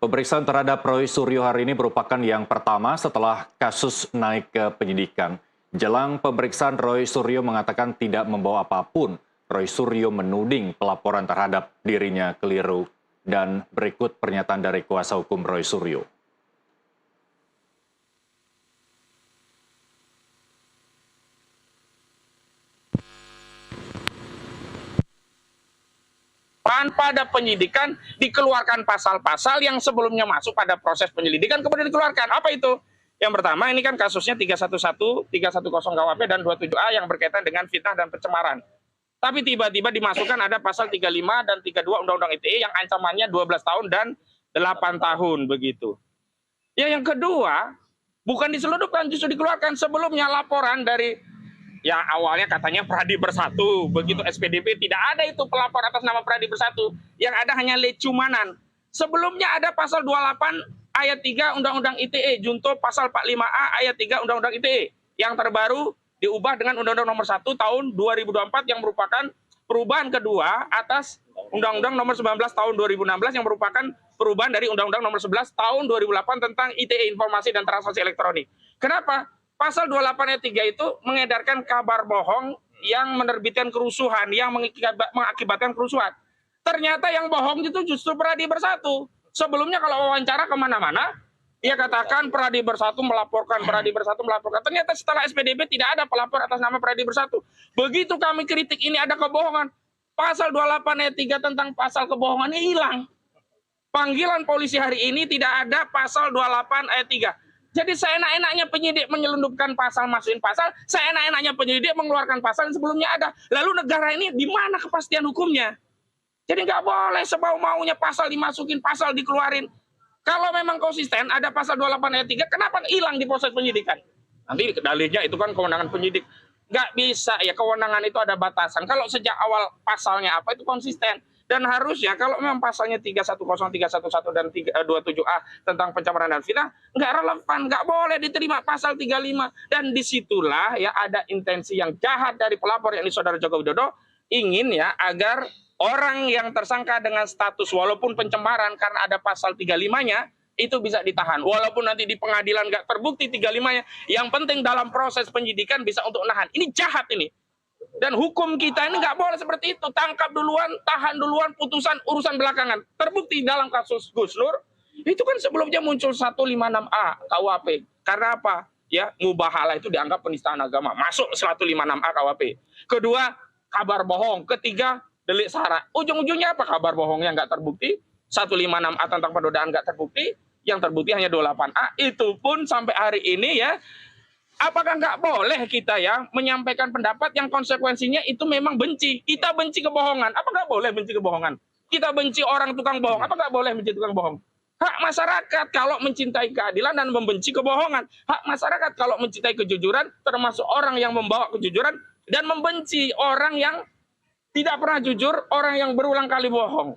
Pemeriksaan terhadap Roy Suryo hari ini merupakan yang pertama setelah kasus naik ke penyidikan. Jelang pemeriksaan, Roy Suryo mengatakan tidak membawa apapun. Roy Suryo menuding pelaporan terhadap dirinya keliru. Dan berikut pernyataan dari kuasa hukum Roy Suryo. Pada penyidikan dikeluarkan pasal-pasal yang sebelumnya masuk pada proses penyelidikan kemudian dikeluarkan. Apa itu? Yang pertama ini kan kasusnya 311, 310 KUHP dan 27A yang berkaitan dengan fitnah dan pencemaran. Tapi tiba-tiba dimasukkan ada pasal 35 dan 32 Undang-Undang ITE yang ancamannya 12 tahun dan 8 tahun begitu. Ya, yang kedua, bukan diseludupkan, justru dikeluarkan sebelumnya laporan dari yang awalnya katanya Pradi Bersatu, begitu SPDP tidak ada itu pelapor atas nama Pradi Bersatu, yang ada hanya lecumanan. Sebelumnya ada pasal 28 ayat 3 Undang-Undang ITE, junto pasal 45A ayat 3 Undang-Undang ITE, yang terbaru diubah dengan Undang-Undang nomor 1 tahun 2024 yang merupakan perubahan kedua atas Undang-Undang nomor 19 tahun 2016 yang merupakan perubahan dari Undang-Undang nomor 11 tahun 2008 tentang ITE, informasi dan transaksi elektronik. Kenapa? Pasal 28 ayat 3 itu mengedarkan kabar bohong yang menerbitkan kerusuhan, yang mengakibatkan kerusuhan. Ternyata yang bohong itu justru Pradi Bersatu. Sebelumnya kalau wawancara kemana-mana, dia katakan Pradi Bersatu melaporkan, Pradi Bersatu melaporkan. Ternyata setelah SPDP tidak ada pelapor atas nama Pradi Bersatu. Begitu kami kritik ini ada kebohongan. Pasal 28 ayat 3 tentang pasal kebohongan ini hilang. Panggilan polisi hari ini tidak ada pasal 28 ayat 3. Jadi seenak-enaknya penyidik menyelundupkan pasal, masukin pasal, seenak-enaknya penyidik mengeluarkan pasal yang sebelumnya ada. Lalu negara ini di mana kepastian hukumnya? Jadi nggak boleh sebau-maunya pasal dimasukin, pasal dikeluarin. Kalau memang konsisten ada pasal 28 ayat 3, kenapa hilang di proses penyidikan? Nanti dalihnya itu kan kewenangan penyidik. Nggak bisa ya, kewenangan itu ada batasan. Kalau sejak awal pasalnya apa itu konsisten. Dan harusnya kalau memang pasalnya 310, 311 dan 27A tentang pencemaran dan fitnah, nggak relevan, nggak boleh diterima pasal 35. Dan disitulah ya ada intensi yang jahat dari pelapor yakni Saudara Joko Widodo, ingin ya agar orang yang tersangka dengan status walaupun pencemaran karena ada pasal 35-nya, itu bisa ditahan. Walaupun nanti di pengadilan nggak terbukti 35-nya, yang penting dalam proses penyidikan bisa untuk nahan. Ini jahat ini. Dan hukum kita ini nggak boleh seperti itu. Tangkap duluan, tahan duluan, putusan urusan belakangan. Terbukti dalam kasus Gus Nur, itu kan sebelumnya muncul 156A KUHP. Karena apa? Ya, mubahalah itu dianggap penistaan agama. Masuk 156A KUHP. Kedua, kabar bohong. Ketiga, delik sara. Ujung-ujungnya apa? Kabar bohongnya nggak terbukti. 156A tentang penodaan nggak terbukti. Yang terbukti hanya 28A. Itu pun sampai hari ini ya, apakah nggak boleh kita ya menyampaikan pendapat yang konsekuensinya itu memang benci? Kita benci kebohongan. Apa nggak boleh benci kebohongan? Kita benci orang tukang bohong. Apa nggak boleh benci tukang bohong? Hak masyarakat kalau mencintai keadilan dan membenci kebohongan. Hak masyarakat kalau mencintai kejujuran, termasuk orang yang membawa kejujuran, dan membenci orang yang tidak pernah jujur, orang yang berulang kali bohong.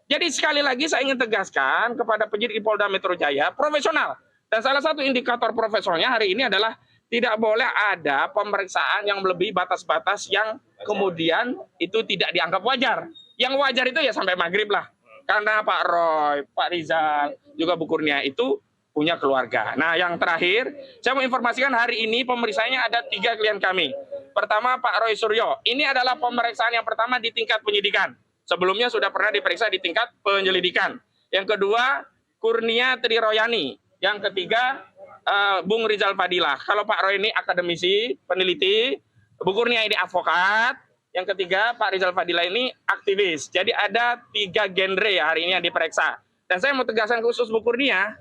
Jadi sekali lagi saya ingin tegaskan kepada penyidik Polda Metro Jaya, profesional. Dan salah satu indikator profesionalnya hari ini adalah tidak boleh ada pemeriksaan yang melebihi batas-batas yang kemudian itu tidak dianggap wajar. Yang wajar itu ya sampai maghrib lah. Karena Pak Roy, Pak Rizal, juga Bu Kurnia itu punya keluarga. Nah yang terakhir, saya mau informasikan hari ini pemeriksaannya ada 3 klien kami. Pertama Pak Roy Suryo. Ini adalah pemeriksaan yang pertama di tingkat penyidikan. Sebelumnya sudah pernah diperiksa di tingkat penyelidikan. Yang kedua, Kurnia Triroyani. Yang ketiga, Bung Rizal Fadilah. Kalau Pak Roy ini akademisi, peneliti, Bu Kurnia ini advokat, yang ketiga Pak Rizal Fadilah ini aktivis. Jadi ada 3 genre ya hari ini yang diperiksa. Dan saya mau tegaskan khusus Bu Kurnia,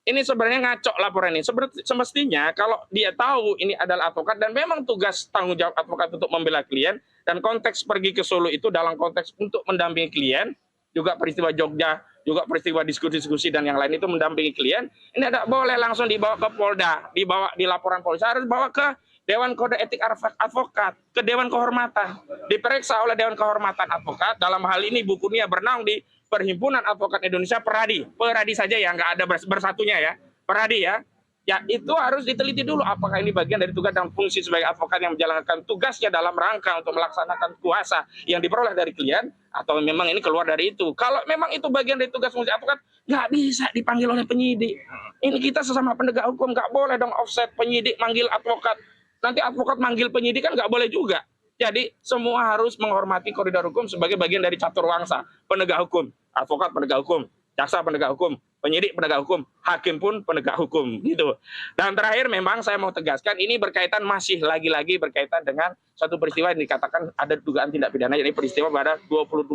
ini sebenarnya ngaco laporan ini. Semestinya kalau dia tahu ini adalah advokat dan memang tugas tanggung jawab advokat untuk membela klien, dan konteks pergi ke Solo itu dalam konteks untuk mendampingi klien, juga peristiwa Jogja, juga peristiwa diskusi-diskusi dan yang lain itu mendampingi klien, ini tidak boleh langsung dibawa ke Polda, dibawa di laporan polisi, harus bawa ke Dewan Kode Etik Advokat, ke Dewan Kehormatan, diperiksa oleh Dewan Kehormatan Advokat. Dalam hal ini Bu Kurnia bernaung di Perhimpunan Advokat Indonesia Peradi saja ya, nggak ada bersatunya ya, Peradi ya. Ya itu harus diteliti dulu apakah ini bagian dari tugas dan fungsi sebagai advokat yang menjalankan tugasnya dalam rangka untuk melaksanakan kuasa yang diperoleh dari klien, atau memang ini keluar dari itu. Kalau memang itu bagian dari tugas fungsi advokat, nggak bisa dipanggil oleh penyidik. Ini kita sesama penegak hukum, nggak boleh dong offset penyidik manggil advokat. Nanti advokat manggil penyidik kan nggak boleh juga. Jadi semua harus menghormati koridor hukum sebagai bagian dari catur wangsa. Penegak hukum, advokat penegak hukum, jaksa penegak hukum, penyidik penegak hukum, hakim pun penegak hukum gitu. Dan terakhir memang saya mau tegaskan ini berkaitan masih lagi-lagi berkaitan dengan satu peristiwa yang dikatakan ada dugaan tindak pidana, yaitu peristiwa pada 22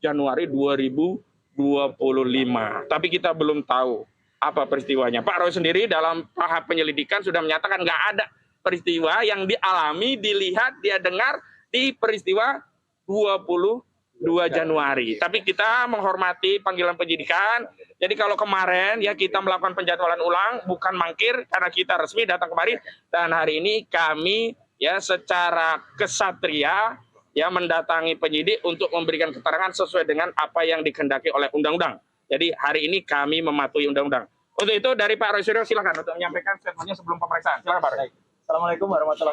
Januari 2025. Tapi kita belum tahu apa peristiwanya. Pak Roy sendiri dalam tahap penyelidikan sudah menyatakan nggak ada peristiwa yang dialami, dilihat, dia dengar di peristiwa 22 Januari. Tapi kita menghormati panggilan penyidikan. Jadi kalau kemarin ya kita melakukan penjadwalan ulang, bukan mangkir karena kita resmi datang kemari. Dan hari ini kami ya secara kesatria ya mendatangi penyidik untuk memberikan keterangan sesuai dengan apa yang dikehendaki oleh undang-undang. Jadi hari ini kami mematuhi undang-undang. Untuk itu dari Pak Roy Suryo silakan untuk menyampaikan statementnya sebelum pemeriksaan. Silakan Pak Roy. Assalamualaikum warahmatullahi